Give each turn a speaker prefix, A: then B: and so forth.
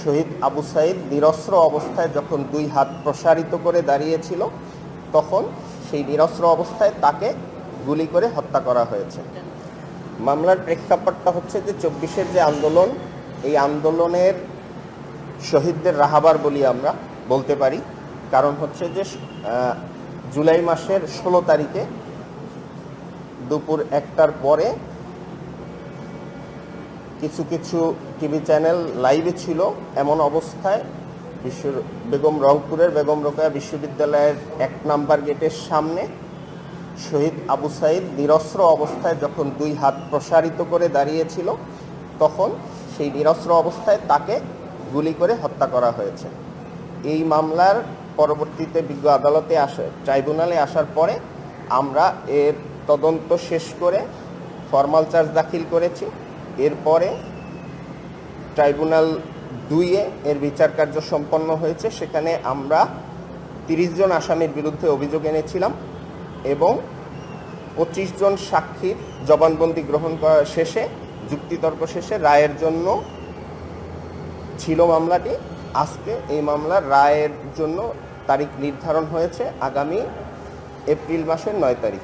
A: শহীদ আবু সাঈদ নিরস্ত্র অবস্থায় যখন দুই হাত প্রসারিত করে দাঁড়িয়েছিল, তখন সেই নিরস্ত্র অবস্থায় তাকে গুলি করে হত্যা করা হয়েছে। মামলার প্রেক্ষাপটটা হচ্ছে যে 24-এর যে আন্দোলন, এই আন্দোলনের শহীদদের রাহাবার বলি আমরা বলতে পারি। কারণ হচ্ছে যে জুলাই মাসের 16 তারিখে দুপুর 1টার পরে কিছু কিছু টিভি চ্যানেল লাইভে ছিল। এমন অবস্থায় রংপুরের বেগম রোকেয়া বিশ্ববিদ্যালয়ের 1 নাম্বার গেটের সামনে শহীদ আবু সাঈদ নিরস্ত্র অবস্থায় যখন দুই হাত প্রসারিত করে দাঁড়িয়েছিল, তখন সেই নিরস্ত্র অবস্থায় তাকে গুলি করে হত্যা করা হয়েছে। এই মামলার পরবর্তীতে বিজ্ঞ আদালতে ট্রাইব্যুনালে আসার পরে আমরা এর তদন্ত শেষ করে ফরমাল চার্জ দাখিল করেছি। এরপরে ট্রাইব্যুনাল 2-এ এর বিচার কার্য সম্পন্ন হয়েছে। সেখানে আমরা 30 জন আসামির বিরুদ্ধে অভিযোগ এনেছিলাম এবং 25 জন সাক্ষীর জবানবন্দি গ্রহণ করা শেষে, যুক্তিতর্ক শেষে রায়ের জন্য ছিল মামলাটি। আজকে এই মামলার রায়ের জন্য তারিখ নির্ধারণ হয়েছে আগামী এপ্রিল মাসের 9 তারিখ।